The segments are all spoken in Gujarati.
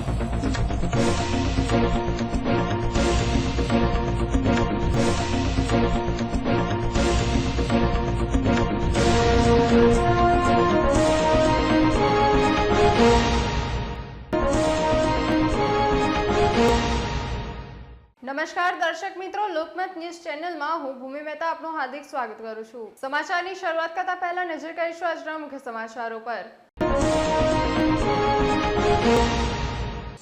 નમસ્કાર દર્શક મિત્રો, લોકમત ન્યૂઝ ચેનલમાં હું ભૂમિ મહેતા આપનું હાર્દિક સ્વાગત કરું છું। સમાચારની શરૂઆત કરતા પહેલા નજર કરીશું આજના મુખ્ય સમાચારો પર।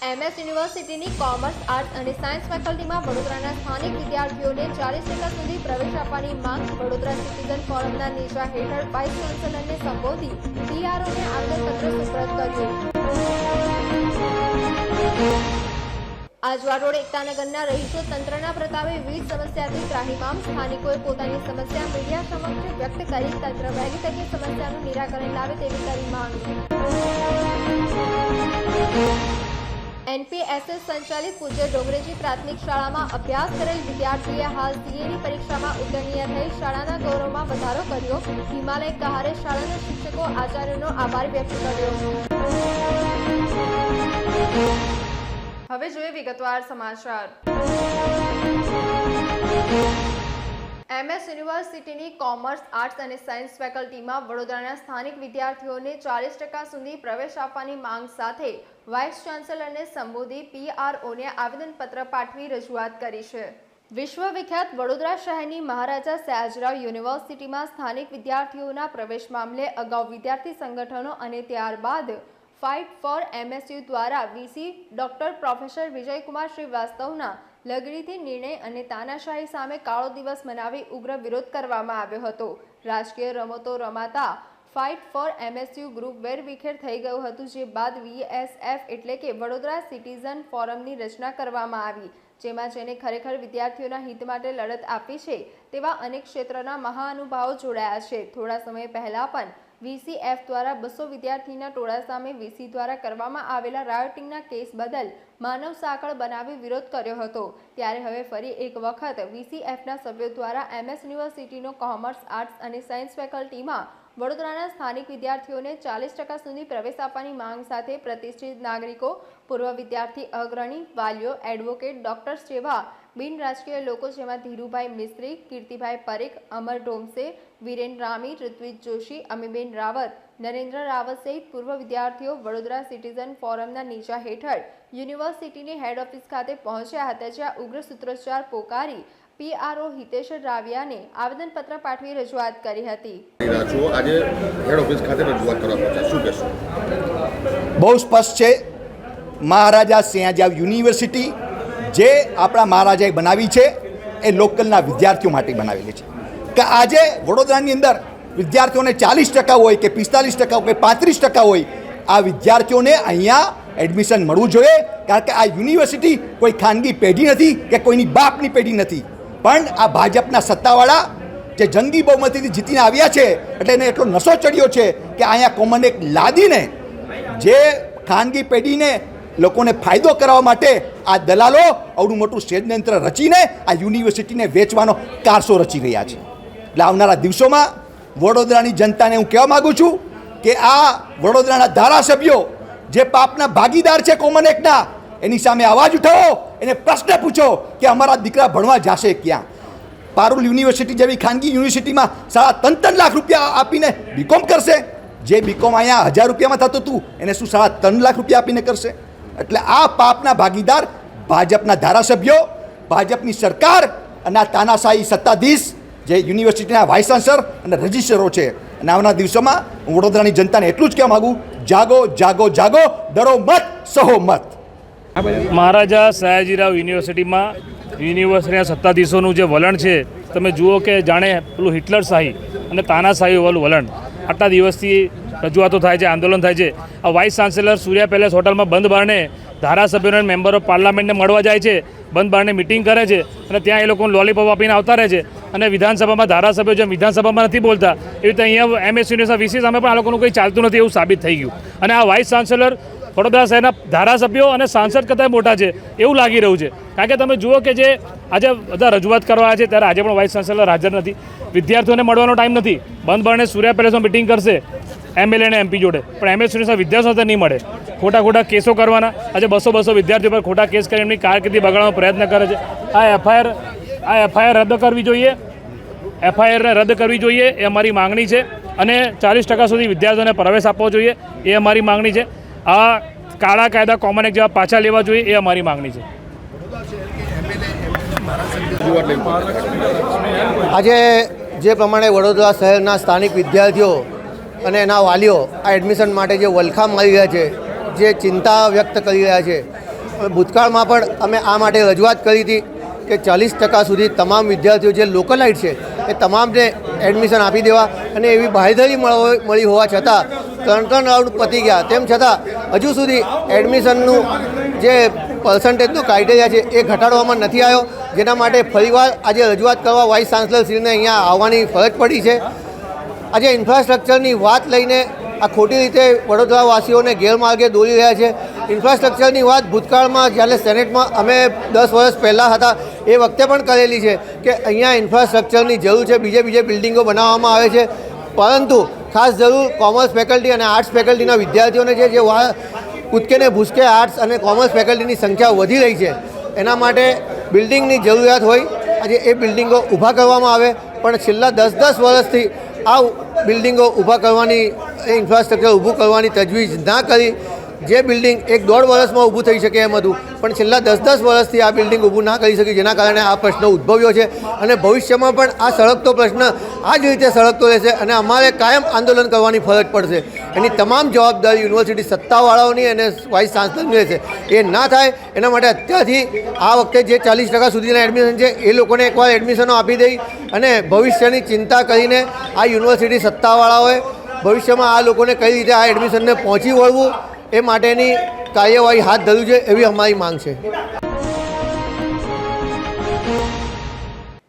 MS યુનિવર્સિટીની કોમર્સ, આર્ટ્સ અને સાયન્સ ફેકલ્ટીમાં વડોદરાના સ્થાનિક વિદ્યાર્થીઓને 40% સુધી પ્રવેશ આપવાની માંગ। વડોદરા સિટીઝન ફોરમના નેજા હેઠળ વાઇસ ચાન્સેલરને સંબોધી PROને આવેદનપત્ર સુપ્રત કર્યું। આજવા રોડ એકતાનગરના રહીશો તંત્રના પ્રતાપે વિવિધ સમસ્યાથી ત્રાહિમામ। સ્થાનિકોએ પોતાની સમસ્યા મીડિયા સમક્ષ વ્યક્ત કરી તંત્ર વહેલી તકે સમસ્યાનું નિરાકરણ લાવે તેવી કરી માંગ। NPSS સંચાલિત પૂજ્ય ડોંગરેજી પ્રાથમિક શાળામાં અભ્યાસ કરેલ વિદ્યાર્થીએ હાલ CAની પરીક્ષામાં ઉત્તીર્ણ થઈ શાળાના ગૌરવમાં વધારો કર્યો। હિમાલય કહારે શાળાના શિક્ષકો આચાર્યોનો આભાર વ્યક્ત કર્યો। હવે જોઈએ વિગતવાર સમાચાર। MS યુનિવર્સિટીની કોમર્સ, આર્ટ્સ અને સાયન્સ ફેકલ્ટીમાં વડોદરાના સ્થાનિક વિદ્યાર્થીઓને 40% સુધી પ્રવેશ આપવાની માંગ સાથે વાઇસ ચાન્સેલરને સંબોધી PROને આવેદનપત્ર પાઠવી રજૂઆત કરી છે। વિશ્વવિખ્યાત વડોદરા શહેરની મહારાજા સયાજીરાવ યુનિવર્સિટીમાં સ્થાનિક વિદ્યાર્થીઓના પ્રવેશ મામલે અગાઉ વિદ્યાર્થી સંગઠનો અને ત્યારબાદ ફાઇટ ફોર MSU દ્વારા VC ડોક્ટર પ્રોફેસર વિજયકુમાર શ્રીવાસ્તવના લગડીથી નિર્ણય અને તાનાશાહી સામે કાળો દિવસ મનાવી ઉગ્ર વિરોધ કરવામાં આવ્યો હતો। રાજકીય રમતો રમાતા ફાઇટ ફોર MSU ગ્રુપ વેરવિખેર થઈ ગયું હતું, જે બાદ VSF એટલે કે વડોદરા સિટીઝન ફોરમની રચના કરવામાં આવી, જેમાં જેને ખરેખર વિદ્યાર્થીઓના હિત માટે લડત આપી છે તેવા અનેક ક્ષેત્રના મહાનુભાવો જોડાયા છે। થોડા સમય પહેલા પણ VCF દ્વારા 200 વિદ્યાર્થીના ટોળા સામે VC દ્વારા કરવામાં આવેલા રાયોટિંગના કેસ બદલ માનવ સાંકળ બનાવી વિરોધ કર્યો હતો। ત્યારે હવે ફરી એક વખત VCFના સભ્યો દ્વારા MS યુનિવર્સિટીનો કોમર્સ, આર્ટ્સ અને સાયન્સ ફેકલ્ટીમાં વડોદરાના સ્થાનિક વિદ્યાર્થીઓને 40% સુધી પ્રવેશ આપવાની માંગ સાથે પ્રતિષ્ઠિત નાગરિકો, પૂર્વ વિદ્યાર્થી અગ્રણી, વાલીઓ, એડવોકેટ, ડોક્ટર્સ જેવા બિન રાજકીય લોકો જેમાં ધીરુભાઈ મિસ્ત્રી, કીર્તિભાઈ પરીખ, અમર ડોમસે, વિરેન રામી, ઋત્વિજ જોશી, અમીબેન રાવત, નરેન્દ્ર રાવત સહિત પૂર્વ વિદ્યાર્થીઓ વડોદરા સિટીઝન ફોરમના નેજા હેઠળ યુનિવર્સિટીની હેડ ઓફિસ ખાતે પહોંચ્યા હતા, જ્યાં ઉગ્ર સૂત્રોચ્ચાર પોકારી PRO હિતેશ રાવિયાને આવેદનપત્ર પાઠવી રજૂઆત કરી હતી। આજે હેડ ઓફિસ ખાતે રજૂઆત કરવા પહોંચ્યા, શું કહેશો? બહુ સ્પષ્ટ છે, મહારાજા સયાજીરાવ યુનિવર્સિટી જે આપણા મહારાજાએ બનાવી છે એ લોકલના વિદ્યાર્થીઓ માટે બનાવેલી છે કે આજે વડોદરાની અંદર વિદ્યાર્થીઓને 40% હોય કે 45% હોય કે 35% હોય, આ વિદ્યાર્થીઓને અહીંયા એડમિશન મળવું જોઈએ, કારણ કે આ યુનિવર્સિટી કોઈ ખાનગી પેઢી નથી કે કોઈની બાપની પેઢી નથી, પણ આ ભાજપના સત્તાવાળા જે જંગી બહુમતીથી જીતીને આવ્યા છે એટલે એને એટલો નશો ચડ્યો છે કે અહીંયા કોમન એક લાદીને જે ખાનગી પેઢીને લોકોને ફાયદો કરવા માટે આ દલાલો આવડું મોટું ષડયંત્ર રચીને આ યુનિવર્સિટીને વેચવાનો કારસો રચી રહ્યા છે। એટલે આવનારા દિવસોમાં વડોદરાની જનતાને હું કહેવા માગું છું કે આ વડોદરાના ધારાસભ્યો જે પાપના ભાગીદાર છે કોમન એકના, એની સામે અવાજ ઉઠાવો, એને પ્રશ્ન પૂછો કે અમારા દીકરા ભણવા જશે ક્યાં? પારુલ યુનિવર્સિટી જેવી ખાનગી યુનિવર્સિટીમાં 3.5 લાખ રૂપિયા આપીને બીકોમ કરશે, જે બીકોમ અહીંયા 1000 રૂપિયામાં થતું હતું એને શું 3.5 લાખ રૂપિયા આપીને કરશે? એટલે આ પાપના ભાગીદાર ભાજપના ધારાસભ્યો, ભાજપની સરકાર અને આ તાનાશાહી સત્તાધીશ જે યુનિવર્સિટીના વાઇસ ચાન્સલર અને રજિસ્ટ્રરો છે। અને આવનારા દિવસોમાં હું વડોદરાની જનતાને એટલું જ કહેવા માગું, જાગો જાગો જાગો, ડરો મત, સહો મત। મહારાજા સયાજીરાવ યુનિવર્સિટીમાં યુનિવર્સિટીના સત્તાધીશોનું જે વલણ છે તમે જુઓ કે જાણે પેલું હિટલરશાહી અને તાનાશાહી વાળું વલણ। આટલા દિવસથી રજૂઆતો થાય છે, આંદોલન થાય છે। આ વાઇસ ચાન્સેલર સૂર્યા પેલેસ હોટલમાં બંધ બારણે ધારાસભ્યોને મેમ્બર ઓફ પાર્લામેન્ટને મળવા જાય છે, બંધ બારણે મિટિંગ કરે છે અને ત્યાં એ લોકોને લોલીપોપ આપીને આવતા રહે છે, અને વિધાનસભામાં ધારાસભ્યો જેમ વિધાનસભામાં નથી બોલતા એવી રીતે અહીંયા MS યુનિવર્સિટી VC સામે પણ આ લોકોનું કંઈ ચાલતું નથી એવું સાબિત થઈ ગયું। અને આ વાઇસ ચાન્સેલર વડોદરા શહેરના ધારાસભ્યો અને સાંસદ કરતાં મોટા છે એવું લાગી રહ્યું છે, કારણ કે તમે જુઓ કે જે આજે બધા રજૂઆત કરવા આવ્યા છે ત્યારે આજે પણ વાઇસ ચાન્સેલર હાજર નથી, વિદ્યાર્થીઓને મળવાનો ટાઈમ નથી, બંધ બારણે સૂર્યા પેલેસમાં મિટિંગ કરશે MLA અને MP જોડે, પણ MS યુનિવર્સિટીના વિદ્યાર્થીઓ સાથે નહીં મળે. ખોટા કેસો કરવાના. આજે 200 વિદ્યાર્થીઓ પર ખોટા કેસ કરી એમની કારકિર્દી બગાડવાનો પ્રયત્ન કરે છે. આ FIR રદ કરવી જોઈએ. FIRને રદ કરવી જોઈએ એ અમારી માંગણી છે. અને 40% સુધી વિદ્યાર્થીઓને પ્રવેશ આપવો જોઈએ એ અમારી માંગણી છે. આ કાળા કાયદા કોમન એક્ટ જેવા પાછા લેવા જોઈએ એ અમારી માંગણી છે. આજે જે પ્રમાણે વડોદરા શહેરના સ્થાનિક વિદ્યાર્થીઓ અને એના વાલીઓ આ એડમિશન માટે જે વલખા મારી રહ્યા છે, જે ચિંતા વ્યક્ત કરી રહ્યા છે, ભૂતકાળમાં પણ અમે આ માટે રજૂઆત કરી હતી કે 40% સુધી તમામ વિદ્યાર્થીઓ જે લોકલાઇટ છે એ તમામને એડમિશન આપી દેવા, અને એવી બાંયધરી મળી હોવા છતાં 3 રાઉન્ડ પતી ગયા, તેમ છતાં હજુ સુધી એડમિશનનું જે પર્સન્ટેજનો ક્રાઇટેરિયા છે એ ઘટાડવામાં નથી આવ્યો, જેના માટે ફરીવાર આજે રજૂઆત કરવા વાઇસ ચાન્સલરશ્રીને અહીંયા આવવાની ફરજ પડી છે. આજે ઇન્ફ્રાસ્ટ્રક્ચરની વાત લઈને આ ખોટી રીતે વડોદરાવાસીઓને ગેરમાર્ગે દોરી રહ્યા છે. ઇન્ફ્રાસ્ટ્રક્ચરની વાત ભૂતકાળમાં જ્યારે સેનેટમાં અમે 10 વર્ષ પહેલાં હતા એ વખતે પણ કરેલી છે કે અહીંયા ઇન્ફ્રાસ્ટ્રક્ચરની જરૂર છે, બીજે બિલ્ડિંગો બનાવવામાં આવે છે, પરંતુ ખાસ જરૂર કોમર્સ ફેકલ્ટી અને આર્ટ્સ ફેકલ્ટીના વિદ્યાર્થીઓને છે, જે કૂદકે ને ભૂસકે આર્ટ્સ અને કોમર્સ ફેકલ્ટીની સંખ્યા વધી રહી છે, એના માટે બિલ્ડિંગની જરૂરિયાત હોય. આજે એ બિલ્ડિંગો ઊભા કરવામાં આવે, પણ છેલ્લા 10 વર્ષથી આ બિલ્ડિંગો ઊભા કરવાની, ઇન્ફ્રાસ્ટ્રક્ચર ઊભું કરવાની તજવીજ ના કરી. જે બિલ્ડિંગ 1-1.5 વર્ષમાં ઊભું થઈ શકે એમ હતું, પણ છેલ્લા 10 વર્ષથી આ બિલ્ડિંગ ઊભું ના કરી શકી, જેના કારણે આ પ્રશ્ન ઉદ્ભવ્યો છે. અને ભવિષ્યમાં પણ આ સળગતો પ્રશ્ન આ જ રીતે સળગતો રહેશે અને અમારે કાયમ આંદોલન કરવાની ફરજ પડશે. એની તમામ જવાબદારી યુનિવર્સિટી સત્તાવાળાઓની અને વાઇસ ચાન્સલરની રહેશે. એ ના થાય એના માટે અત્યારથી આ વખતે જે 40% સુધીના એડમિશન છે એ લોકોને એકવાર એડમિશનો આપી દઈ અને ભવિષ્યની ચિંતા કરીને આ યુનિવર્સિટી સત્તાવાળાઓએ ભવિષ્યમાં આ લોકોને કઈ રીતે આ એડમિશનને પહોંચી વળવું એ માટેની કાર્યવાહી હાથ ધરવી છે, એવી અમારી માંગ છે.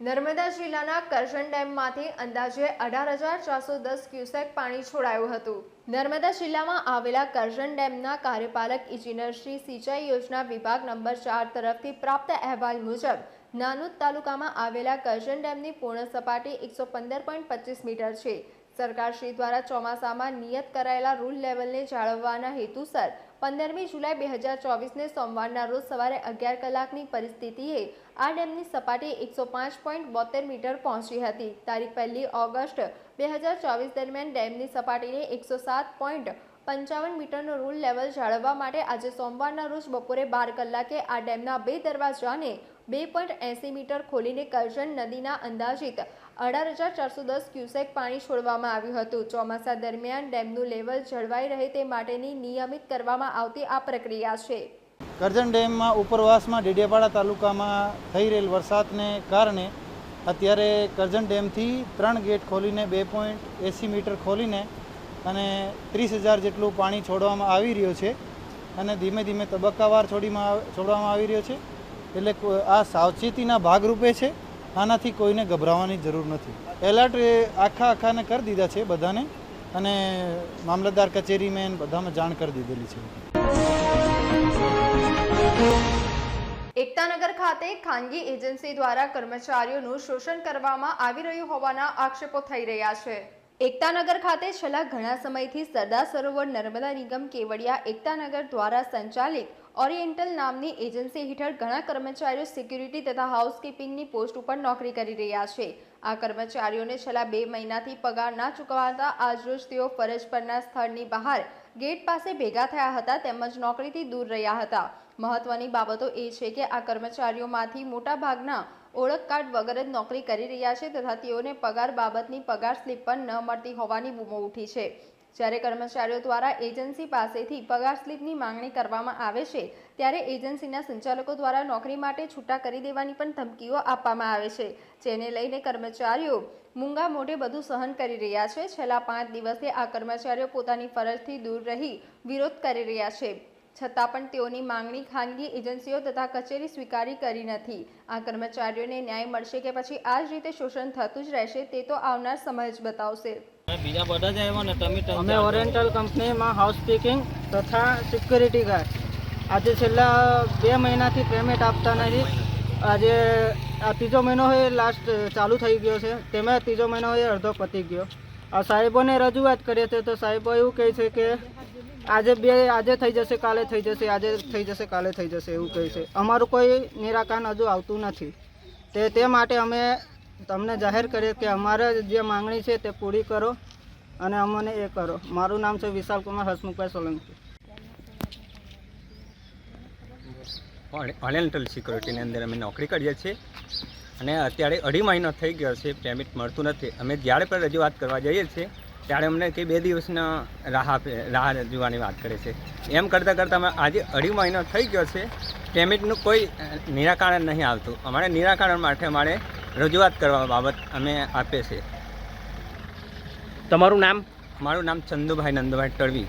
નર્મદા જિલ્લાના કરજણ ડેમમાંથી અંદાજે 18,410 ક્યુસેક પાણી છોડાયું હતું. નર્મદા જિલ્લામાં આવેલા કરજણ ડેમના કાર્યપાલક ઇજનેર શ્રી સિંચાઈ યોજના વિભાગ નંબર 4 તરફથી પ્રાપ્ત અહેવાલ મુજબ નાનુદ તાલુકામાં આવેલા કરજણ ડેમની પૂર્ણ સપાટી 115.25 મીટર છે. સરકારશ્રી દ્વારા ચોમાસામાં નિયત કરાયેલા રૂલ લેવલને જાળવવાના હેતુસર 15મી જુલાઈ 2024ને સોમવારના રોજ સવારે 11 કલાકની પરિસ્થિતિએ આ ડેમની સપાટી 105.72 મીટર પહોંચી હતી. તારીખ 1 ઓગસ્ટ 2024 દરમિયાન ડેમની સપાટીને 107.55 મીટરનો રૂલ લેવલ જાળવવા માટે આજે સોમવારના રોજ બપોરે 12 કલાકે આ ડેમના 2 દરવાજાને 2.80 મીટર ખોલીને કરજણ નદીના અંદાજિત 18,410 ક્યુસેક પાણી છોડવામાં આવ્યું હતું. ચોમાસા દરમિયાન ડેમનું લેવલ જળવાઈ રહે તે માટેની નિયમિત કરવામાં આવતી આ પ્રક્રિયા છે. કરજણ ડેમમાં ઉપરવાસમાં ડેડિયાપાડા તાલુકામાં થઈ રહેલ વરસાદને કારણે અત્યારે કરજણ ડેમથી 3 ગેટ ખોલીને 2.80 મીટર ખોલીને અને 30,000 જેટલું પાણી છોડવામાં આવી રહ્યો છે અને ધીમે ધીમે તબક્કાવાર છોડવામાં આવી રહ્યો છે. એટલે આ સાવચેતીના ભાગરૂપે છે, આનાથી કોઈને ગભરાવાની જરૂર નથી. એલર્ટ આખાને કરી દીધા છે બધાને, અને મામલતદાર કચેરીમાં બધામાં જાણ કરી દીધેલી છે. એકતાનગર ખાતે ખાનગી એજન્સી દ્વારા કર્મચારીઓનું શોષણ કરવામાં આવી રહ્યું હોવાના આક્ષેપો થઈ રહ્યા છે. એકતાનગર ખાતે છેલ્લા ઘણા સમયથી સરદાર સરોવર નર્મદા નિગમ કેવડિયા એકતાનગર દ્વારા સંચાલિત ઓરિએન્ટલ નામની એજન્સી હેઠળ ઘણા કર્મચારીઓ સિક્યુરિટી તથા હાઉસકીપિંગની પોસ્ટ ઉપર નોકરી કરી રહ્યા છે. આ કર્મચારીઓને છેલ્લા 2 મહિનાથી પગાર ના ચૂકવાતા આજરોજ તેઓ ફરજ પરના સ્થળની બહાર ગેટ પાસે ભેગા થયા હતા તેમજ નોકરીથી દૂર રહ્યા હતા. મહત્વની બાબતો એ છે કે આ કર્મચારીઓમાંથી મોટા ભાગના ઓળખ કાર્ડ વગર જ નોકરી કરી રહ્યા છે તથા તેઓને પગાર બાબતની પગાર સ્લીપ પણ ન મળતી હોવાની બૂમો ઉઠી છે. જ્યારે કર્મચારીઓ દ્વારા એજન્સી પાસેથી પગાર સ્લીપની માંગણી કરવામાં આવે છે ત્યારે એજન્સીના સંચાલકો દ્વારા નોકરી માટે છૂટા કરી દેવાની પણ ધમકીઓ આપવામાં આવે છે, જેને લઈને કર્મચારીઓ મૂંગા મોઢે બધું સહન કરી રહ્યા છે. છેલ્લા 5 દિવસથી આ કર્મચારીઓ પોતાની ફરજથી દૂર રહી વિરોધ કરી રહ્યા છે, છતાં પણ તેઓની માંગણી ખાનગી એજન્સીઓ તથા કચેરી સ્વીકારી કરી નથી. આ કર્મચારીઓને ન્યાય મળશે કે પછી આ જ રીતે શોષણ થતું જ રહેશે તે તો આવનાર સમય જ બતાવશે. બીજા બધા જ આવ્યા ને અમે ઓરિએન્ટલ કંપનીમાં હાઉસકીપિંગ તથા સિક્યુરિટી ગાર્ડ આજે છેલ્લા 2 મહિનાથી પેમેન્ટ આપતા નથી. આજે આ 3જો મહિનો હોય લાસ્ટ ચાલુ થઈ ગયો છે, તેમાં 3જો મહિનો હોય અડધો પતી ગયો. આ સાહેબોને રજૂઆત કરીએ છીએ તો સાહેબો એવું કહે છે કે આજે થઈ જશે, કાલે થઈ જશે, આજે થઈ જશે, કાલે થઈ જશે એવું કહે છે. અમારું કોઈ નિરાકરણ હજુ આવતું નથી. તે માટે અમે તમને જાહેર કરીએ કે અમારે જે માંગણી છે તે પૂરી કરો અને અમને એ કરો. મારું નામ છે વિશાલ કુમાર હસમુખભાઈ સોલંકી. ઓરિએન્ટલ સિક્યોરિટીની અંદર અમે નોકરી કરીએ છીએ અને અત્યારે 2.5 મહિનો થઈ ગયો છે, પેમેન્ટ મળતું નથી. અમે જ્યારે પણ રજૂઆત કરવા જઈએ છીએ ત્યારે અમને કે 2 દિવસના રાહ જોવાની વાત કરે છે. એમ કરતાં અમે આજે 2.5 મહિનો થઈ ગયો છે, પેમેન્ટનું કોઈ નિરાકરણ નહીં આવતું. અમારે નિરાકરણ માટે અમારે રજૂઆત કરવા બાબત અમે આપીએ છીએ. તમારું નામ? મારું નામ ચંદુભાઈ નંદુભાઈ તળવી.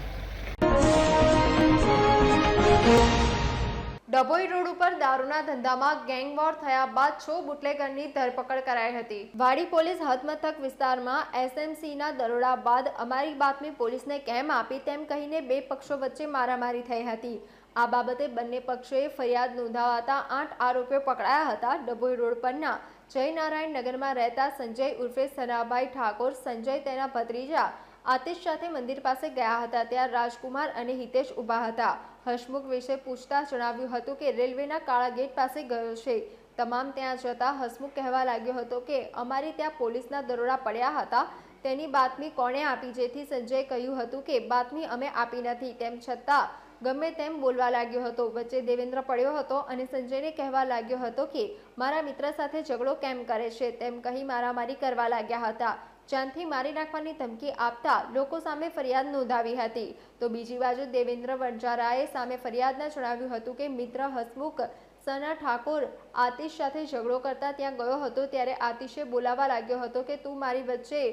ડભોઈ રોડ ઉપર દારૂના ધંધામાં ગેંગવોર થયા બાદ 6 બુટલેગરની ધરપકડ કરાઈ હતી. વાડી પોલીસ હદમથક વિસ્તારમાં એસએમસીના દરોડા બાદ અમારી બાતમી પોલીસને કેમ આપી તેમ કહીને 2 પક્ષો વચ્ચે મારામારી થઈ હતી. આ બાબતે બંને પક્ષોએ ફરિયાદ નોંધાવતા 8 આરોપીઓ પકડાયા હતા. ડભોઈ રોડ પરના જયનારાયણ નગરમાં રહેતા સંજય ઉર્ફે સનાભાઈ ઠાકોર સંજય તેના ભત્રીજા આતિશ સાથે મંદિર પાસે ગયા હતા. ત્યાં રાજકુમાર અને હિતેશ ઊભા હતા. હસમુખ વિશે પૂછતા જણાવ્યું હતું કે રેલવેના કાળા ગેટ પાસે ગયો છે. તમામ ત્યાં જતા હસમુખ કહેવા લાગ્યો હતો કે અમારી ત્યાં પોલીસના દરોડા પડ્યા હતા, તેની બાતમી કોણે આપી, જેથી સંજયે કહ્યું હતું કે બાતમી અમે આપી નથી. તેમ છતાં ગમે તેમ બોલવા લાગ્યો હતો. વચ્ચે દેવેન્દ્ર પડ્યો હતો અને સંજયને કહેવા લાગ્યો હતો કે મારા મિત્ર સાથે ઝઘડો કેમ કરે છે તેમ કહી મારામારી કરવા લાગ્યા હતા. જાનથી મારી નાખવાની ધમકી આપતા લોકો સામે ફરિયાદ નોંધાવી હતી. તો બીજી બાજુ દેવેન્દ્ર વણજારાએ સામે ફરિયાદમાં જણાવ્યું હતું કે મિત્ર હસમુખ સના ઠાકોર આતિશ સાથે ઝઘડો કરતા ત્યાં ગયો હતો. ત્યારે આતિશે બોલાવવા લાગ્યો હતો કે તું મારી વચ્ચે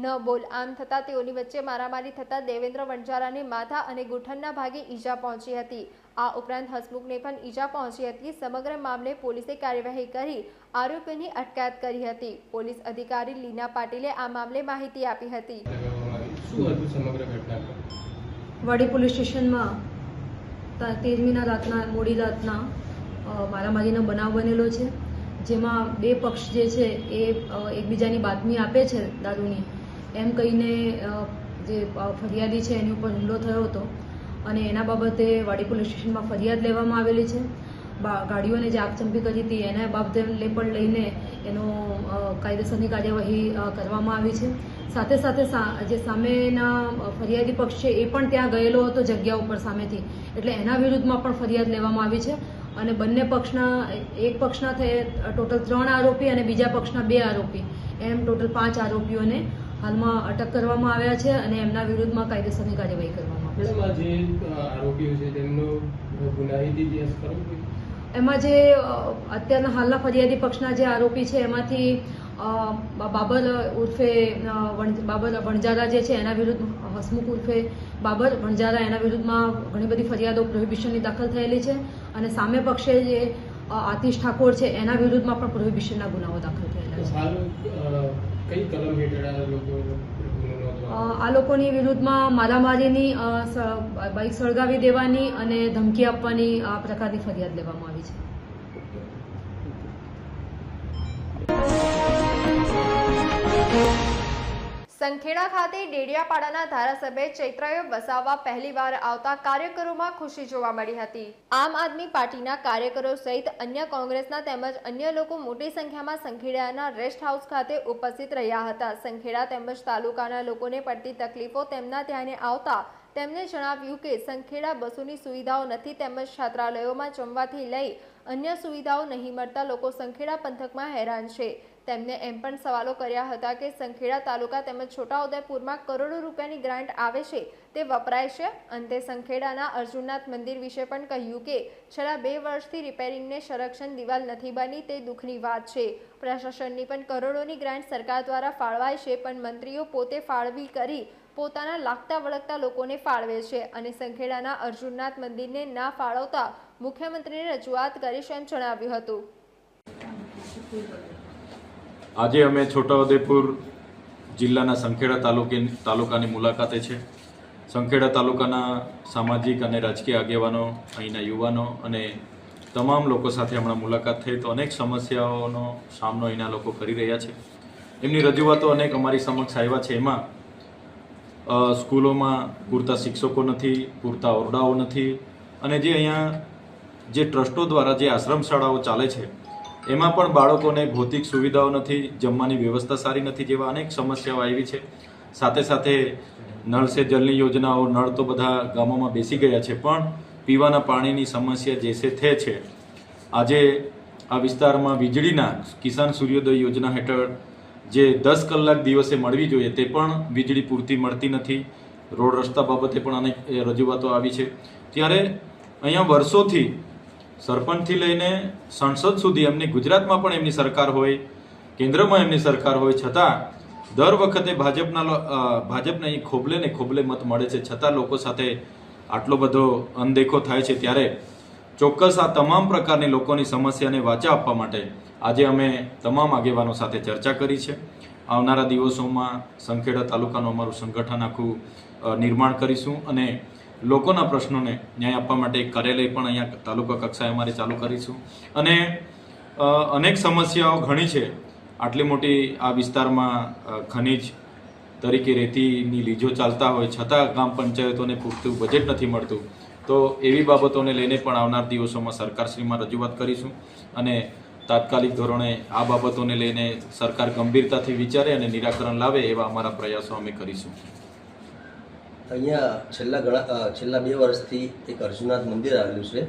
ન બોલ. આમ થતાં તેઓની વચ્ચે મારામારી થતાં દેવેન્દ્ર વણજારાને માથા અને ગૂંઠણના ભાગે ઈજા પહોંચી હતી. આ ઉપરાંત હસમુખને પણ ઈજા પહોંચી હતી. સમગ્ર મામલે પોલીસે કાર્યવાહી કરી આરોપીની અટકાયત કરી હતી. પોલીસ અધિકારી લીના પાટીલે આ મામલે માહિતી આપી હતી. વાડી પોલીસ સ્ટેશનમાં 13મીના રાતના મોડી રાતના મારામારીનો બનાવ બનેલો છે, જેમાં 2 પક્ષ જે છે એ એકબીજાની બાતમી આપે છે દારૂની એમ કહીને જે ફરિયાદી છે એની ઉપર હુમલો થયો હતો અને એના બાબતે વાડી પોલીસ સ્ટેશનમાં ફરિયાદ લેવામાં આવેલી છે. ગાડીઓને જે આગચંપી કરી હતી એના બાબતે પણ લઈને એનો કાયદેસરની કાર્યવાહી કરવામાં આવી છે. સાથે સાથે જે સામેના ફરિયાદી પક્ષ છે એ પણ ત્યાં ગયેલો હતો જગ્યા ઉપર સામેથી, એટલે એના વિરુદ્ધમાં પણ ફરિયાદ લેવામાં આવી છે. અને બંને પક્ષના એક પક્ષના ટોટલ 3 આરોપી અને બીજા પક્ષના 2 આરોપી એમ ટોટલ 5 આરોપીઓને હાલમાં અટક કરવામાં આવ્યા છે અને એમના વિરુદ્ધમાં કાયદેસરની કાર્યવાહી કરવામાં આવી છે. એમાં જે અત્યારના હાલના ફરિયાદી પક્ષના જે આરોપી છે એમાંથી બાબર ઉર્ફે બાબર વણજારા જે છે એના વિરુદ્ધ હસમુખ ઉર્ફે બાબર વણજારા એના વિરુદ્ધમાં ઘણી બધી ફરિયાદો પ્રોહિબિશનની દાખલ થયેલી છે અને સામે પક્ષે જે આતિશ ઠાકોર છે એના વિરુદ્ધમાં પણ પ્રોહિબિશનના ગુનાઓ દાખલ થયેલા છે. આ લોકોની વિરુદ્ધમાં મારામારીની, બાઇક સળગાવી દેવાની અને ધમકી આપવાની આ પ્રકારની ફરિયાદ લેવામાં આવી છે. સંખેડા ખાતે ડેડિયાપાડાના ધારાસભ્ય ચૈત્રએ વસાવવા પહેલીવાર આવતા કાર્યકરોમાં ખુશી જોવા મળી હતી. આમ આદમી પાર્ટીના કાર્યકરો સહિત અન્ય કોંગ્રેસના તેમજ અન્ય લોકો મોટી સંખ્યામાં સંખેડાના રેસ્ટ હાઉસ ખાતે ઉપસ્થિત રહ્યા હતા. સંખેડા તેમજ તાલુકાના લોકોને પડતી તકલીફો તેમના ધ્યાને આવતા તેમણે જણાવ્યું કે સંખેડા બસોની સુવિધાઓ નથી તેમજ છાત્રાલયોમાં જમવાથી લઈ અન્ય સુવિધાઓ નહીં મળતા લોકો સંખેડા પંથકમાં હેરાન છે. તેમણે એમ પણ સવાલો કર્યા હતા કે સંખેડા તાલુકા તેમજ છોટાઉદેપુરમાં કરોડો રૂપિયાની ગ્રાન્ટ આવે છે તે વપરાય છે. અંતે સંખેડાના અર્જુનનાથ મંદિર વિશે પણ કહ્યું કે છેલ્લા 2 વર્ષથી રિપેરિંગને સંરક્ષણ દિવાલ નથી બની તે દુઃખની વાત છે. પ્રશાસનની પણ કરોડોની ગ્રાન્ટ સરકાર દ્વારા ફાળવાય છે પણ મંત્રીઓ પોતે ફાળવી કરી પોતાના લાગતા વળગતા લોકોને ફાળવે છે અને સંખેડાના અર્જુનનાથ મંદિરને ના ફાળવતા મુખ્યમંત્રીને રજૂઆત કરીશ એમ જણાવ્યું હતું. આજે અમે છોટાઉદેપુર જિલ્લાના સંખેડા તાલુકાની મુલાકાતે છે. સંખેડા તાલુકાના સામાજિક અને રાજકીય આગેવાનો, અહીંના યુવાનો અને તમામ લોકો સાથે હમણાં મુલાકાત થઈ તો અનેક સમસ્યાઓનો સામનો અહીંના લોકો કરી રહ્યા છે. એમની રજૂઆતો અનેક અમારી સમક્ષ આવ્યા છે. એમાં સ્કૂલોમાં પૂરતા શિક્ષકો નથી, પૂરતા ઓરડાઓ નથી અને જે અહીંયા જે ટ્રસ્ટો દ્વારા જે આશ્રમ શાળાઓ ચાલે છે એમાં પણ બાળકોને ભૌતિક સુવિધાઓ નથી, જમવાની વ્યવસ્થા સારી નથી જેવા અનેક સમસ્યાઓ આવી છે. સાથે સાથે નળ સે જલની યોજનાઓ, નળ તો બધા ગામોમાં બેસી ગયા છે પણ પીવાના પાણીની સમસ્યા જેસે છે. આજે આ વિસ્તારમાં વીજળીના કિસાન સૂર્યોદય યોજના હેઠળ જે 10 કલાક દિવસે મળવી જોઈએ તે પણ વીજળી પૂરતી મળતી નથી. રોડ રસ્તા બાબતે પણ અનેક રજૂઆતો આવી છે. ત્યારે અહીંયા વર્ષોથી સરપંચથી લઈને સંસદ સુધી એમની ગુજરાતમાં પણ એમની સરકાર હોય, કેન્દ્રમાં એમની સરકાર હોય, છતાં દર વખતે ભાજપને અહીં ખોબલે મત મળે છે, છતાં લોકો સાથે આટલો બધો અનદેખો થાય છે. ત્યારે ચોક્કસ આ તમામ પ્રકારની લોકોની સમસ્યાને વાચા આપવા માટે આજે અમે તમામ આગેવાનો સાથે ચર્ચા કરી છે. આવનારા દિવસોમાં સંખેડા તાલુકાનું અમારું સંગઠન આખું નિર્માણ કરીશું અને લોકોના પ્રશ્નોને ન્યાય આપવા માટે એક કાર્યાલય પણ અહીંયા તાલુકા કક્ષાએ અમારે ચાલુ કરીશું. અને અનેક સમસ્યાઓ ઘણી છે. આટલી મોટી આ વિસ્તારમાં ખનિજ તરીકે રેતીની લીજો ચાલતા હોય છતાં ગ્રામ પંચાયતોને પૂરતું બજેટ નથી મળતું. તો એવી બાબતોને લઈને પણ આવનાર દિવસોમાં સરકારશ્રીમાં રજૂઆત કરીશું અને તાત્કાલિક ધોરણે આ બાબતોને લઈને સરકાર ગંભીરતાથી વિચારે અને નિરાકરણ લાવે એવા અમારા પ્રયાસો અમે કરીશું. અહીંયા છેલ્લા 2 વર્ષથી એક અર્જુનાથ મંદિર આવેલું છે,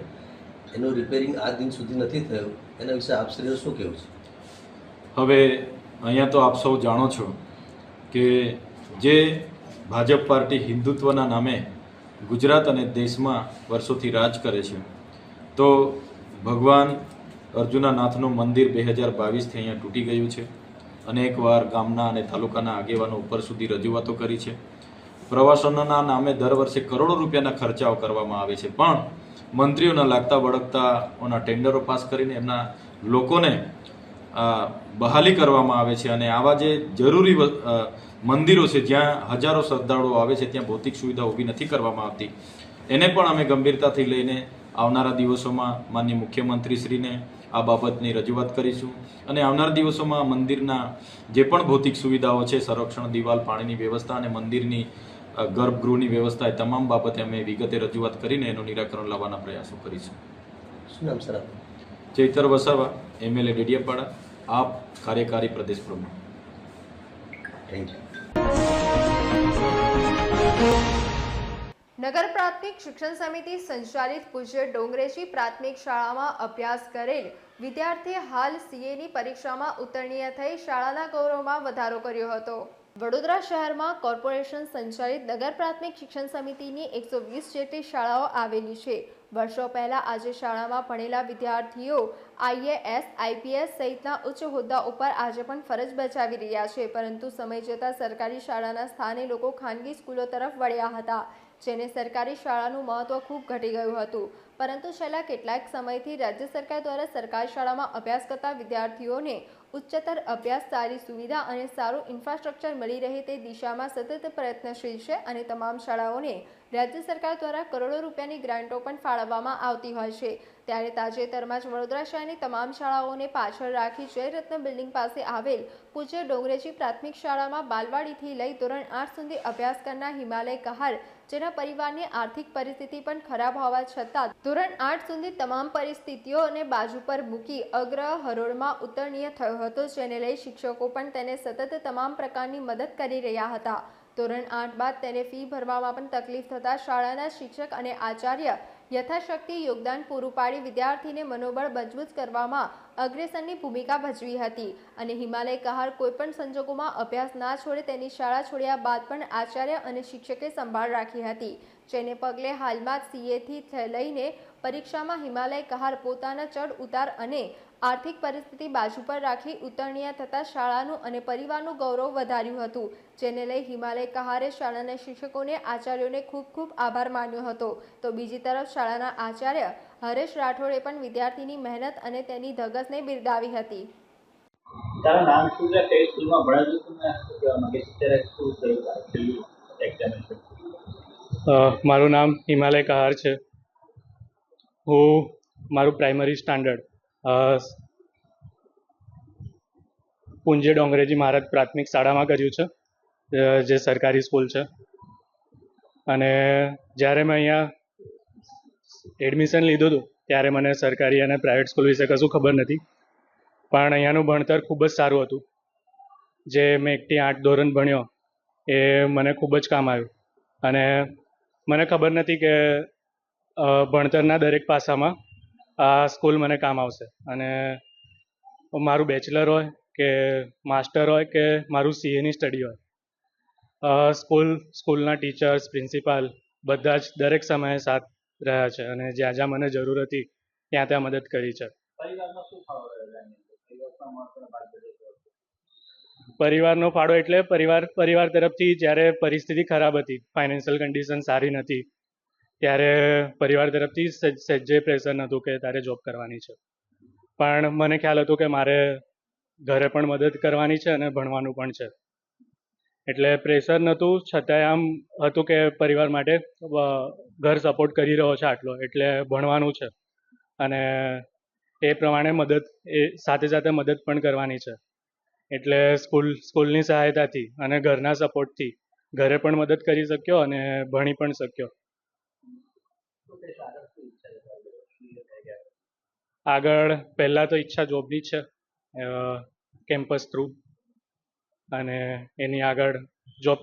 એનું રિપેરિંગ આજ દિન સુધી નથી થયું. એના વિશે આપ શ્રીઓ શું કહેવું છે? હવે અહીંયા તો આપ સૌ જાણો છો કે જે ભાજપ પાર્ટી હિન્દુત્વના નામે ગુજરાત અને દેશમાં વર્ષોથી રાજ કરે છે, તો ભગવાન અર્જુનાનાથનું મંદિર 2022થી અહીંયા તૂટી ગયું છે. અનેકવાર ગામના અને તાલુકાના આગેવાનો ઉપર સુધી રજૂઆતો કરી છે. પ્રવાસનના નામે દર વર્ષે કરોડો રૂપિયાના ખર્ચાઓ કરવામાં આવે છે, પણ મંત્રીઓના લાગતા વળગતાઓના ટેન્ડરો પાસ કરીને એમના લોકોને બહાલી કરવામાં આવે છે. અને આવા જે જરૂરી મંદિરો છે જ્યાં હજારો શ્રદ્ધાળુઓ આવે છે ત્યાં ભૌતિક સુવિધા ઊભી નથી કરવામાં આવતી. એને પણ અમે ગંભીરતાથી લઈને આવનારા દિવસોમાં માનનીય મુખ્યમંત્રીશ્રીને આ બાબતની રજૂઆત કરીશું અને આવનારા દિવસોમાં મંદિરના જે પણ ભૌતિક સુવિધાઓ છે, સંરક્ષણ, દિવાલ, પાણીની વ્યવસ્થા અને મંદિરની ગર્ભગૃહની વ્યવસ્થા, એ તમામ બાબતે અમે વિગતે રજૂઆત કરીને એનું નિરાકરણ લાવવાના પ્રયાસો કરીશું. શું નામ સર? ચૈતર વસાવા, MLA ડેડિયાપાડા, આપ કાર્યકારી પ્રદેશ પ્રમુખ. Thank you. નગર પ્રાથમિક શિક્ષણ સમિતિ સંચાલિત પૂજ્ય ડોંગરેજી પ્રાથમિક શાળામાં અભ્યાસ કરેલ વિદ્યાર્થીએ હાલ CAની પરીક્ષામાં ઉત્તીર્ણ થઈ શાળાના ગૌરવમાં વધારો કર્યો હતો. વડોદરા શહેરમાં કોર્પોરેશન સંચાલિત નગર પ્રાથમિક શિક્ષણ સમિતિની 120 જેટલી શાળાઓ આવેલી છે. વર્ષો પહેલા આજે શાળામાં ભણેલા વિદ્યાર્થીઓ IAS, IPS સહિતના ઉચ્ચ હોદ્દા ઉપર આજે પણ ફરજ બજાવી રહ્યા છે, પરંતુ સમય જતાં સરકારી શાળાના સ્થાને લોકો ખાનગી સ્કૂલો તરફ વળ્યા હતા, જેને સરકારી શાળાનું મહત્વ ખૂબ ઘટી ગયું હતું. પરંતુ છેલ્લા કેટલાક સમયથી રાજ્ય સરકાર દ્વારા સરકારી શાળામાં અભ્યાસ કરતા વિદ્યાર્થીઓને ઉચ્ચતર અભ્યાસ, સારી સુવિધા અને સારું ઇન્ફ્રાસ્ટ્રક્ચર મળી રહે તે દિશામાં સતત પ્રયત્નશીલ છે અને તમામ શાળાઓને રાજ્ય સરકાર દ્વારા કરોડો રૂપિયાની ગ્રાન્ટો પણ ફાળવવામાં આવતી હોય છે. ત્યારે તાજેતરમાં જ વડોદરા શહેરની તમામ શાળાઓને પાછળ રાખી જયરત્ન બિલ્ડિંગ પાસે આવેલ પૂજ્ય ડોંગરેજી પ્રાથમિક શાળામાં બાલવાડીથી લઈ ધોરણ 8 સુધી અભ્યાસ કરનાર હિમાલય કહાર, જેના પરિવારની આર્થિક પરિસ્થિતિ પણ ખરાબ હોવા છતાં ધોરણ 8 સુધી તમામ પરિસ્થિતિઓને બાજુ પર મૂકી અગ્ર હરોળમાં ઉત્તીર્ણ થયો હતો, જેને લઈ શિક્ષકો પણ તેને સતત તમામ પ્રકારની મદદ કરી રહ્યા હતા. ધોરણ 8 બાદ તેને ફી ભરવામાં પણ તકલીફ થતાં શાળાના શિક્ષક અને આચાર્ય યથાશક્તિ યોગદાન પૂરું પાડી વિદ્યાર્થીને મનોબળ મજબૂત કરવામાં અગ્રેસરની ભૂમિકા ભજવી હતી અને હિમાલય કહાર કોઈપણ સંજોગોમાં અભ્યાસ ના છોડે તેની શાળા છોડ્યા બાદ પણ આચાર્ય અને શિક્ષકે સંભાળ રાખી હતી, જેને પગલે હાલમાં CAથી લઈને પરીક્ષામાં હિમાલય કહાર પોતાના ચડ ઉતાર અને આર્થિક પરિસ્થિતિ બાજુ પર રાખી ઉત્તીર્ણ થતાં શાળાનું અને પરિવારનું ગૌરવ વધાર્યું હતું, જેને લઈ હિમાલય કહારે શાળાના શિક્ષકોને, આચાર્યોને ખૂબ ખૂબ આભાર માન્યો હતો. તો બીજી તરફ શાળાના આચાર્ય હરેશ રાઠોડે પણ વિદ્યાર્થીની મહેનત અને તેની ધગશને બિરદાવી હતી. તારા નામ શું છે? કઈ સ્કૂલમાં ભણાવ્યું તું ને શું કહેવા માંગે છે? ત્યારે શું થયું એક્ઝામિનેશન? મારું નામ હિમાલય કહાર છે. હું મારું પ્રાઇમરી સ્ટાન્ડર્ડ પૂજ્ય ડોંગરેજી મહારાજ પ્રાથમિક શાળામાં કર્યું છે, જે સરકારી સ્કૂલ છે. અને જ્યારે મેં અહીંયા એડમિશન લીધું હતું ત્યારે મને સરકારી અને પ્રાઇવેટ સ્કૂલ વિશે કશું ખબર નથી, પણ અહીંયાનું ભણતર ખૂબ જ સારું હતું. જે મેં 1 થી 8 ધોરણ ભણ્યો એ મને ખૂબ જ કામ આવ્યું, અને મને ખબર નથી કે ભણતરના દરેક પાસામાં આ સ્કૂલ મને કામ આવશે. અને મારું બેચલર હોય કે માસ્ટર હોય કે મારું CAની સ્ટડી હોય, સ્કૂલના ટીચર્સ, પ્રિન્સિપાલ બધા જ દરેક સમયે સાથ રહ્યા છે, અને જ્યાં જ્યાં મને જરૂર હતી ત્યાં ત્યાં મદદ કરી છે. પરિવારનો ફાળો એટલે પરિવાર તરફથી જ્યારે પરિસ્થિતિ ખરાબ હતી, ફાઇનાન્શિયલ કન્ડિશન સારી નથી, ત્યારે પરિવાર તરફથી સહેજે પ્રેશર નહોતું કે તારે જોબ કરવાની છે, પણ મને ખ્યાલ હતું કે મારે ઘરે પણ મદદ કરવાની છે અને ભણવાનું પણ છે. એટલે પ્રેશર નહોતું, છતાંય આમ હતું કે પરિવાર માટે ઘર સપોર્ટ કરી રહ્યો છે આટલો, એટલે ભણવાનું છે, અને એ પ્રમાણે સાથે સાથે મદદ પણ કરવાની છે. એટલે સ્કૂલની સહાયતાથી અને ઘરના સપોર્ટથી ઘરે પણ મદદ કરી શક્યો અને ભણી પણ શક્યો. આગળ પહેલાં તો ઈચ્છા જોબની જ છે, કેમ્પસ થ્રુ, અને એની આગળ જોબ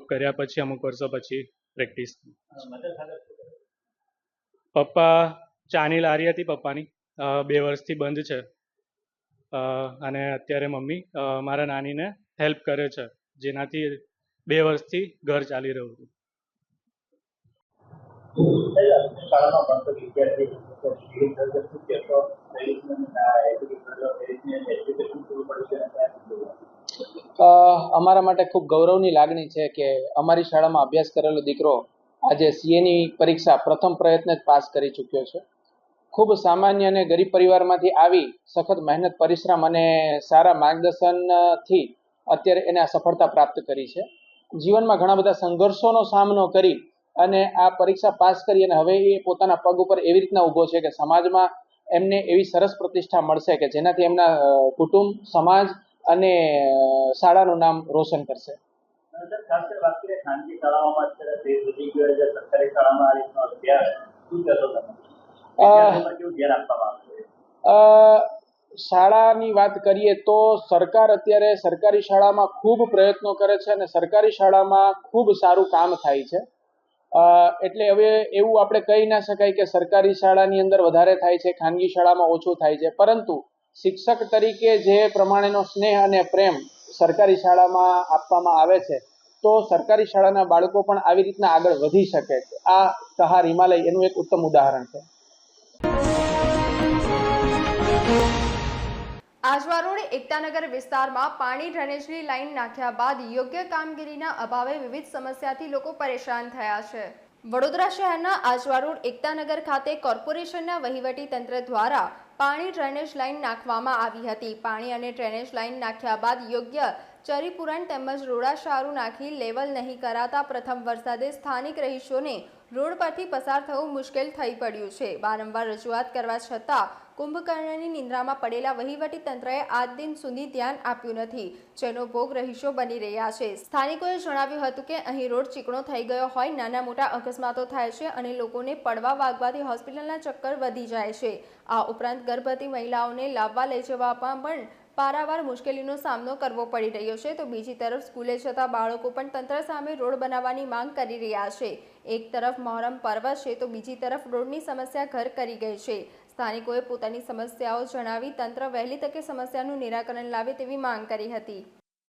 કર્યા પછી અમુક વર્ષો પછી પ્રેક્ટિસ. પપ્પા ચાની લારી હતી પપ્પાની, 2 વર્ષથી બંધ છે, અને અત્યારે મમ્મી મારા નાનીને હેલ્પ કરે છે, જેનાથી 2 વર્ષથી ઘર ચાલી રહ્યું હતું. અમારા માટે ખૂબ ગૌરવની લાગણી છે કે અમારી શાળામાં અભ્યાસ કરેલો દીકરો આજે CAની પરીક્ષા પ્રથમ પ્રયત્ન જ પાસ કરી ચૂક્યો છે. ખૂબ સામાન્ય અને ગરીબ પરિવારમાંથી આવી સખત મહેનત, પરિશ્રમ અને સારા માર્ગદર્શનથી અત્યારે એને આ સફળતા પ્રાપ્ત કરી છે. જીવનમાં ઘણા બધા સંઘર્ષોનો સામનો કરી અને આ પરીક્ષા પાસ કરી અને હવે એ પોતાના પગ ઉપર એવી રીતના ઊભો છે કે સમાજમાં એમને એવી સરસ પ્રતિષ્ઠા મળશે કે જેનાથી એમના કુટુંબ, સમાજ અને શાળાનું નામ રોશન કરશે. શાળાની વાત કરીએ તો સરકાર અત્યારે સરકારી શાળામાં ખૂબ પ્રયત્નો કરે છે અને સરકારી શાળામાં ખૂબ સારું કામ થાય છે. એટલે હવે એવું આપણે કહી ના શકાય કે સરકારી શાળાની અંદર વધારે થાય છે, ખાનગી શાળામાં ઓછું થાય છે, પરંતુ શિક્ષક તરીકે જે પ્રમાણેનો સ્નેહ અને પ્રેમ સરકારી શાળામાં આપવામાં આવે છે તો સરકારી શાળાના બાળકો પણ આવી રીતના આગળ વધી શકે છે. આ સહાર હિમાલય એનું એક ઉત્તમ ઉદાહરણ છે. આજવા રોડ એકતાનગર વિસ્તારમાં પાણી ડ્રેનેજની લાઇન નાખ્યા બાદ યોગ્ય કામગીરીના અભાવે વિવિધ સમસ્યાથી લોકો પરેશાન થયા છે. વડોદરા શહેરના આજવા રોડ એકતાનગર ખાતે કોર્પોરેશનના વહીવટી તંત્ર દ્વારા પાણી ડ્રેનેજ લાઇન નાખવામાં આવી હતી. પાણી અને ડ્રેનેજ લાઇન નાખ્યા બાદ યોગ્ય ચરીપુરાણ તેમજ રોડાશારું નાખી લેવલ નહીં કરાતા પ્રથમ વરસાદે સ્થાનિક રહીશોને રોડ પરથી પસાર થવું મુશ્કેલ થઈ પડ્યું છે. વારંવાર રજૂઆત કરવા છતાં કુંભકર્ણની નિંદ્રામાં પડેલા વહીવટી તંત્રએ આજ દિન સુધી ધ્યાન આપ્યું નથી, જેનો ભોગ રહીશો બની રહ્યા છે. સ્થાનિકોએ જણાવ્યું હતું કે અહીં રોડ ચીકણો થઈ ગયો હોય, નાના મોટા અકસ્માતો થાય છે અને લોકોને પડવા વાગવાથી હોસ્પિટલના ચક્કર વધી જાય છે. આ ઉપરાંત ગર્ભવતી મહિલાઓને લાવવા લઈ જવામાં પણ પારાવાર મુશ્કેલીનો સામનો કરવો પડી રહ્યો છે. તો બીજી તરફ સ્કૂલે જતા બાળકો પણ તંત્ર સામે રોડ બનાવવાની માંગ કરી રહ્યા છે. એક તરફ મહોરમ પર્વ છે તો બીજી તરફ રોડની સમસ્યા ઘર કરી ગઈ છે. સ્થાનિકોએ પોતાની સમસ્યાઓ જણાવી તંત્ર વહેલી તકે સમસ્યાનું નિરાકરણ લાવે તેવી માંગ કરી હતી.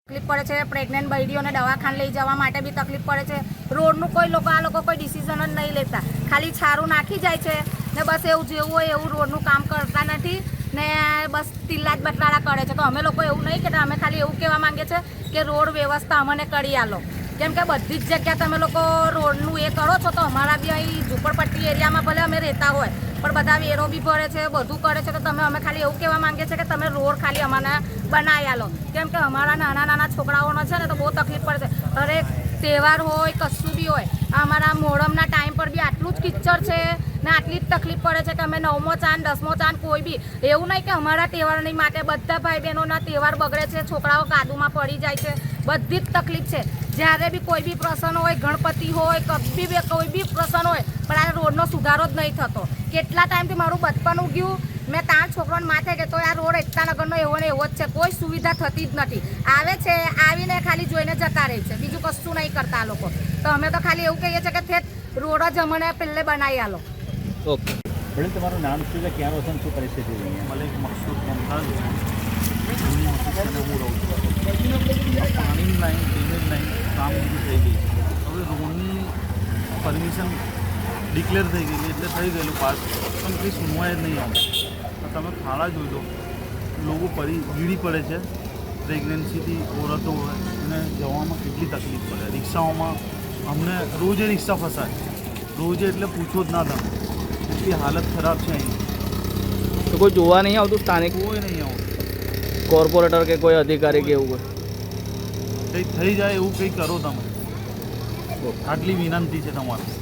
તકલીફ પડે છે, પ્રેગ્નન્ટ બૈરીઓને દવાખાને લઈ જવા માટે બી તકલીફ પડે છે. રોડનું આ લોકો કોઈ ડિસિઝન જ નહીં લેતા, ખાલી છારું નાખી જાય છે ને બસ એવું જેવું હોય એવું રોડનું કામ કરતા નથી ને બસ તિલ્લા જ બટલાડા કરે છે. તો અમે લોકો એવું નહીં કહેતા, અમે ખાલી એવું કહેવા માંગીએ છીએ કે રોડ વ્યવસ્થા અમને કરી આલો, કેમ કે બધી જ જગ્યાએ તમે લોકો રોડનું એ કરો છો તો અમારા બી અહીં ઝૂંપડપટ્ટી એરિયામાં ભલે અમે રહેતા હોય પણ બધા વેરો બી ભરે છે, બધું કરે છે. તો અમે ખાલી એવું કહેવા માંગીએ છીએ કે તમે રોડ ખાલી અમને બનાવી આલો, કેમ કે અમારા નાના નાના છોકરાઓનો છે ને તો બહુ તકલીફ પડે છે. હરેક તહેવાર હોય કશું બી હોય, અમારા મોહરમના ટાઈમ પર બી આટલું જ કિચ્ચર છે ને આટલી જ તકલીફ પડે છે કે અમે 9મો ચાંદ 10મો ચાંદ કોઈ બી એવું નહીં કે અમારા તહેવારની માટે બધા ભાઈ બહેનોના તહેવાર બગડે છે, છોકરાઓ કાદુમાં પડી જાય છે, બધી જ તકલીફ છે. જ્યારે બી કોઈ બી પ્રસંગ હોય, ગણપતિ હોય, કોઈ બી પ્રસંગ હોય, પણ આ રોડનો સુધારો જ નહીં થતો. કેટલા ટાઈમથી મારું બચપન ઉગ્યું, મેં 3 છોકરાને માથે કે તો આ રોડ એકતાનગરનો એવો ને એવો જ છે, કોઈ સુવિધા થતી જ નથી. આવે છે, આવીને ખાલી જોઈને જતા રહે છે, બીજું કશું નહીં કરતા આ લોકો. તો અમે તો ખાલી એવું કહીએ છીએ કે ઠેઠ રોડ જ અમને પહેલે બનાવી આલો. ઓકે મેડમ, તમારું નામ શું છે, ક્યાં રહો છો, શું પરિસ્થિતિ છે? મલિક મકસૂદ મુમતાઝ હું રહું છું. પાણીની લાઈન, ડ્રેનેજ લાઈન કામગીરી થઈ ગઈ. હવે રોડની પરમિશન ડિક્લેર થઈ ગઈ એટલે થઈ ગયેલું પાસ, પણ કંઈ સુનવાય જ નહીં આવતું. તમે ખાડા જોઈ લો, લોકો ગીડી પડે છે. પ્રેગ્નન્સીથી ઓરતો હોય અને જવામાં કેટલી તકલીફ પડે. રિક્ષાઓમાં અમને રોજે રિક્ષા ફસાય, રોજે એટલે પૂછો જ ના તમે, એટલી હાલત ખરાબ છે અહીં. તો કોઈ જોવા નહીં આવતું સ્થાનિક? કોઈ નહીં આવતું. કોર્પોરેટર કે કોઈ અધિકારી કે એવું કંઈ થઈ જાય એવું કંઈ કરો તમે, આટલી વિનંતી છે તમારી.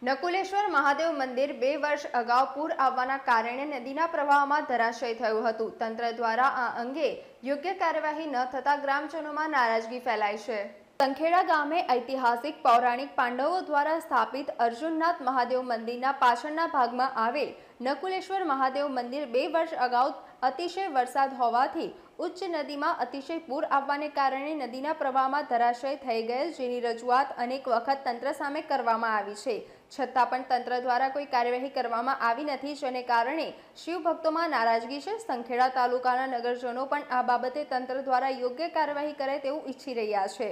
નકુલેશ્વર મહાદેવ મંદિર 2 વર્ષ અગાઉ પૂર આવવાના કારણે નદીના પ્રવાહમાં ધરાશય થયું હતું. તંત્ર દ્વારા આ અંગે યોગ્ય કાર્યવાહી ન થતા ગ્રામજનોમાં નારાજગી ફેલાઈ છે. સંખેડા ગામે ઐતિહાસિક પૌરાણિક પાંડવો દ્વારા સ્થાપિત અર્જુનનાથ મહાદેવ મંદિરના પાછળના ભાગમાં આવેલ નકુલેશ્વર મહાદેવ મંદિર 2 વર્ષ અગાઉ અતિશય વરસાદ હોવાથી ઉચ્ચ નદીમાં અતિશય પૂર આવવાને કારણે નદીના પ્રવાહમાં ધરાશય થઈ ગયેલ, જેની રજૂઆત અનેક વખત તંત્ર સામે કરવામાં આવી છે, છતાં પણ તંત્ર દ્વારા કોઈ કાર્યવાહી કરવામાં આવી નથી, જેને કારણે શિવભક્તોમાં નારાજગી છે. સંખેડા તાલુકાના નગરજનો પણ આ બાબતે તંત્ર દ્વારા યોગ્ય કાર્યવાહી કરે તેવું ઈચ્છી રહ્યા છે.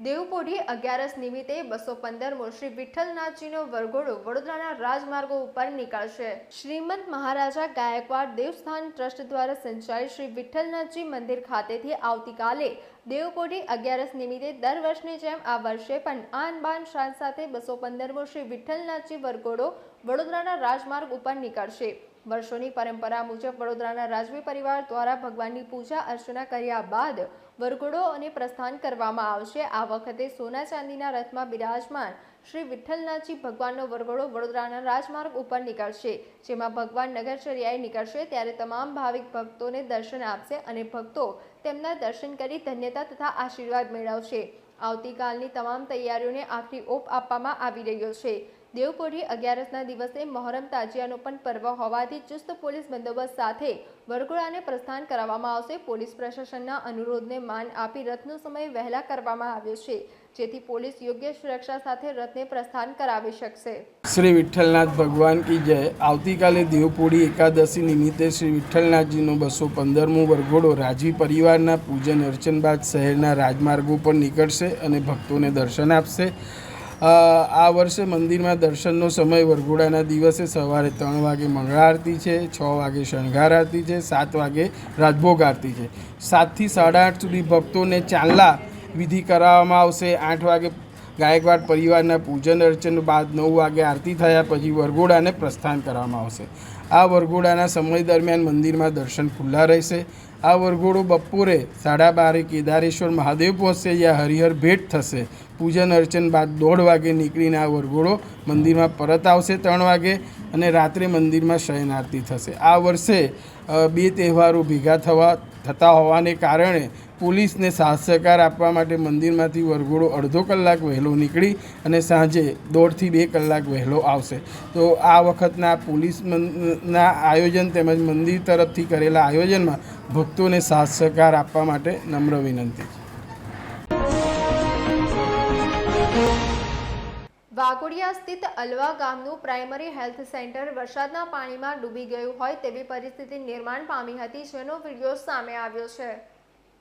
દેવપોઢી 11 નિમિત્તે 215મો શ્રી વિઠ્ઠલનાથજીનો વરઘોડો વડોદરાના રાજમાર્ગો ઉપર નીકળશે. શ્રીમંત મહારાજા ગાયકવાડ દેવસ્થાન ટ્રસ્ટ દ્વારા સંચાલિત શ્રી વિઠ્ઠલનાથજી મંદિર ખાતેથી આવતીકાલે દેવપોઢી 11 નિમિત્તે દર વર્ષની જેમ આ વર્ષે પણ આન બાન શાન સાથે 215મો શ્રી વિઠ્ઠલનાથજી વરઘોડો વડોદરાના રાજમાર્ગ ઉપર નીકળશે. વર્ષોની પરંપરા મુજબ વડોદરાના રાજવી પરિવાર દ્વારા ભગવાનની પૂજા અર્ચના કર્યા બાદ વરઘોડો અને પ્રસ્થાન કરવામાં આવશે. આ વખતે સોના ચાંદીના રથમાં બિરાજમાન શ્રી વિઠ્ઠલનાથજી ભગવાનનો વરઘોડો વડોદરાના રાજમાર્ગ ઉપર નીકળશે, જેમાં ભગવાન નગરચર્યાએ નીકળશે ત્યારે તમામ ભાવિક ભક્તોને દર્શન આપશે અને ભક્તો તેમના દર્શન કરી ધન્યતા તથા આશીર્વાદ મેળવશે. આવતીકાલની તમામ તૈયારીઓને આખરી ઓપ આપવામાં આવી રહ્યો છે. દેવપોઢી 11ના દિવસે મહોરમ તાજિયાનો પણ પર્વ હોવાથી ચુસ્ત પોલીસ બંદોબસ્ત સાથે વરઘોડાને પ્રસ્થાન કરાવવામાં આવશે. પોલીસ પ્રશાસનના અનુરોધને માન આપી રથનો સમય વહેલા કરવામાં આવ્યો છે, જેથી પોલીસ યોગ્ય સુરક્ષા સાથે રથને પ્રસ્થાન કરાવી શકશે. શ્રી વિઠ્ઠલનાથ ભગવાન કી જય. આવતીકાલે દેવપોઢી એકાદશી નિમિત્તે શ્રી વિઠ્ઠલનાથજીનો 215મો વરઘોડો રાજવી પરિવારના પૂજન અર્ચન બાદ શહેરના રાજમાર્ગો પર નીકળશે અને ભક્તોને દર્શન આપશે. આ વર્ષે મંદિરમાં દર્શનનો સમય વરઘોડાના દિવસે સવારે 3 વાગે મંગળા આરતી છે, 6 વાગે શણગાર આરતી છે, 7 વાગે રાજભોગ આરતી છે. 7 થી 8:30 સુધી ભક્તોને ચાંદલા વિધિ કરાવવામાં આવશે. 8 વાગે ગાયકવાડ પરિવારના પૂજન અર્ચન બાદ 9 વાગે આરતી થયા પછી વરઘોડાને પ્રસ્થાન કરવામાં આવશે. આ વરઘોડાના સમય દરમિયાન મંદિરમાં દર્શન ખુલ્લા રહેશે. આ વરઘોડો બપોરે 12:30 કેદારેશ્વર મહાદેવ પહોંચશે, જ્યાં હરિહર ભેટ થશે. પૂજન અર્ચન બાદ 1:30 વાગે નીકળીને આ વરઘોડો મંદિરમાં પરત આવશે 3 વાગે અને રાત્રે મંદિરમાં શયન આરતી થશે. આ વર્ષે 2 તહેવારો ભેગા થતા હોવાને કારણે પોલીસને સાથ સહકાર આપવા માટે મંદિરમાંથી વરઘોડો અડધો કલાક વહેલો નીકળી અને સાંજે 1.5 થી 2 કલાક વહેલો આવશે. તો આ વખતના પોલીસના આયોજન તેમજ મંદિર તરફથી કરેલા આયોજનમાં ભક્તોને સાથ સહકાર આપવા માટે નમ્ર વિનંતી છે. વાઘોડિયા સ્થિત અલવા ગામનું પ્રાઇમરી હેલ્થ સેન્ટર વરસાદના પાણીમાં ડૂબી ગયું હોય તેવી પરિસ્થિતિ નિર્માણ પામી હતી, જેનો વિડીયો સામે આવ્યો છે.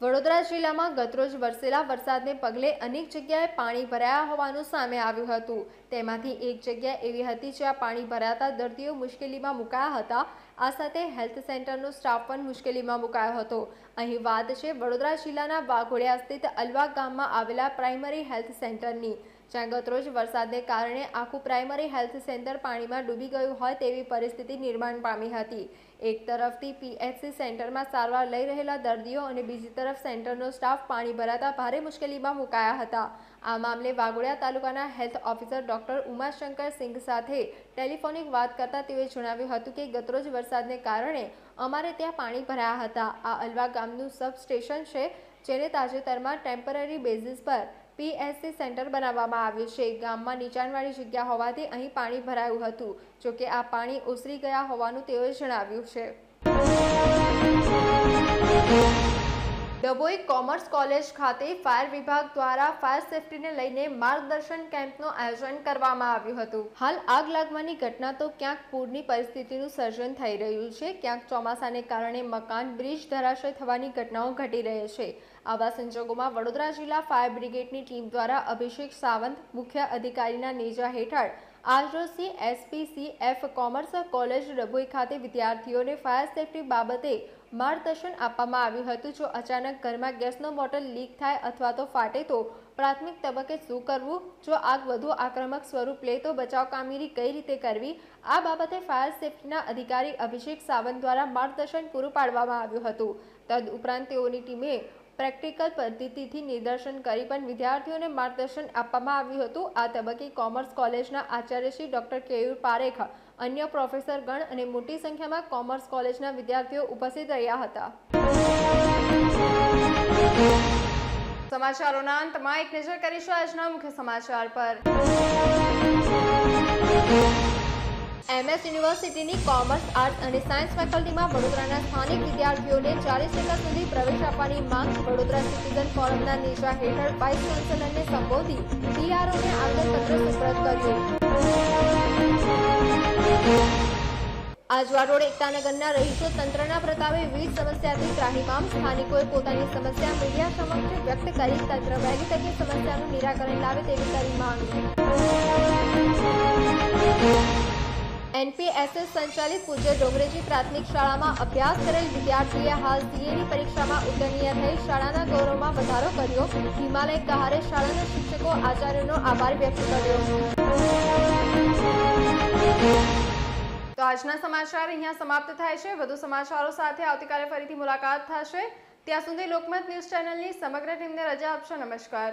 વડોદરા જિલ્લામાં ગતરોજ વરસેલા વરસાદને પગલે અનેક જગ્યાએ પાણી ભરાયા હોવાનું સામે આવ્યું હતું. તેમાંથી એક જગ્યા એવી હતી જ્યાં પાણી ભરાતા દર્દીઓ મુશ્કેલીમાં મુકાયા હતા. આ સાથે હેલ્થ સેન્ટરનો સ્ટાફ પણ મુશ્કેલીમાં મુકાયો હતો. અહીં વાત છે વડોદરા જિલ્લાના વાઘોડિયા સ્થિત અલવા ગામમાં આવેલા પ્રાઇમરી હેલ્થ સેન્ટરની, જ્યાં ગતરોજ વરસાદને કારણે આખું પ્રાઇમરી હેલ્થ સેન્ટર પાણીમાં ડૂબી ગયું હોય તેવી પરિસ્થિતિ નિર્માણ પામી હતી. એક તરફથી PHC સેન્ટરમાં સારવાર લઈ રહેલા દર્દીઓ અને બીજી તરફ સેન્ટરનો સ્ટાફ પાણી ભરાતા ભારે મુશ્કેલીમાં મુકાયા હતા. આ મામલે વાઘોડિયા તાલુકાના health officer doctor Umashankar Singh સાથે ટેલિફોનિક વાત કરતા તેઓએ જણાવ્યું હતું કે ગતરોજ વરસાદને કારણે અમારે ત્યાં પાણી ભરાયા હતા. આ અલવા ગામનું સબ સ્ટેશન છે, જેને તાજેતરમાં ટેમ્પરરી બેઝિસ પર PHC સેન્ટર બનાવવામાં આવ્યું છે. ગામમાં નીચાણવાળી જગ્યા હોવાથી અહીં પાણી ભરાયું હતું. જોકે આ પાણી ઓસરી ગયા હોવાનું તેઓએ જણાવ્યું છે. ડભોઈ કોમર્સ કોલેજ ખાતે ફાયર વિભાગ દ્વારા ફાયર સેફટીને લઈને માર્ગદર્શન કેમ્પનું આયોજન કરવામાં આવ્યું હતું. હાલ આગ લાગવાની ઘટના તો ક્યાંક પૂરની પરિસ્થિતિનું સર્જન થઈ રહ્યું છે, ક્યાંક ચોમાસાને કારણે મકાન, બ્રિજ ધરાશય થવાની ઘટનાઓ ઘટી રહી છે. આવા સંજોગોમાં વડોદરા જિલ્લા ફાયર બ્રિગેડની ટીમ દ્વારા અભિષેક સાવંત મુખ્ય અધિકારીના નેજા હેઠળ આજરોજથી SPCF કોમર્સ કોલેજ ડભોઈ ખાતે વિદ્યાર્થીઓને ફાયર સેફટી બાબતે માર્ગદર્શન આપવામાં આવ્યું હતું. જો અચાનક ઘરમાં ગેસનો બોટલ લીક થાય અથવા તો ફાટે તો પ્રાથમિક તબક્કે શું કરવું, જો આગ વધુ આક્રમક સ્વરૂપ લે તો બચાવ કામગીરી કઈ રીતે કરવી, આ બાબતે ફાયર સેફટીના અધિકારી અભિષેક સાવંત દ્વારા માર્ગદર્શન પૂરું પાડવામાં આવ્યું હતું. તદુપરાંત તેઓની ટીમે પ્રેક્ટિકલ પદ્ધતિથી નિદર્શન કરી પણ વિદ્યાર્થીઓને માર્ગદર્શન આપવામાં આવ્યું હતું. આ તબક્કે કોમર્સ કોલેજના આચાર્ય શ્રી ડોક્ટર કેયુર પારેખ, અન્ય પ્રોફેસરગણ અને મોટી સંખ્યામાં કોમર્સ કોલેજના વિદ્યાર્થીઓ ઉપસ્થિત રહ્યા હતા. સમાચારોના અંતમાં એક નજર કરીશું આજના મુખ્ય સમાચાર પર. MS યુનિવર્સિટીની કોમર્સ, આર્ટ્સ અને સાયન્સ ફેકલ્ટીમાં વડોદરાના સ્થાનિક વિદ્યાર્થીઓને 40% સુધી પ્રવેશ આપવાની માંગ. વડોદરા સિટીઝન ફોરમના નેજા હેઠળ વાઇસ ચાન્સેલરને સંબોધી PROને આવેદનપત્ર સુપ્રત કર્યું. આજવા રોડ એકતાનગરના રહીશો તંત્રના પ્રતાપે વિવિધ સમસ્યાથી ત્રાહિમામ. સ્થાનિકોએ પોતાની સમસ્યા મીડિયા સમક્ષ વ્યક્ત કરી તંત્ર વહેલી તકે સમસ્યાનું નિરાકરણ લાવે તેવી કરી માંગ. NPSS સંચાલિત પૂજ્ય ડોંગરેજી પ્રાથમિક શાળામાં અભ્યાસ કરેલ વિદ્યાર્થીએ હાલ CAની પરીક્ષામાં ઉત્તીર્ણ થઈ શાળાના ગૌરવમાં વધારો કર્યો. હિમાલય કહારે શાળાના શિક્ષકો, આચાર્યોનો આભાર વ્યક્ત કર્યો. તો આજના સમાચાર અહીંયા સમાપ્ત થાય છે. વધુ સમાચારો સાથે આવતીકાલે ફરીથી મુલાકાત થશે. ત્યાં સુધી લોકમત ન્યૂઝ ચેનલની સમગ્ર ટીમને રજા આપશો. નમસ્કાર.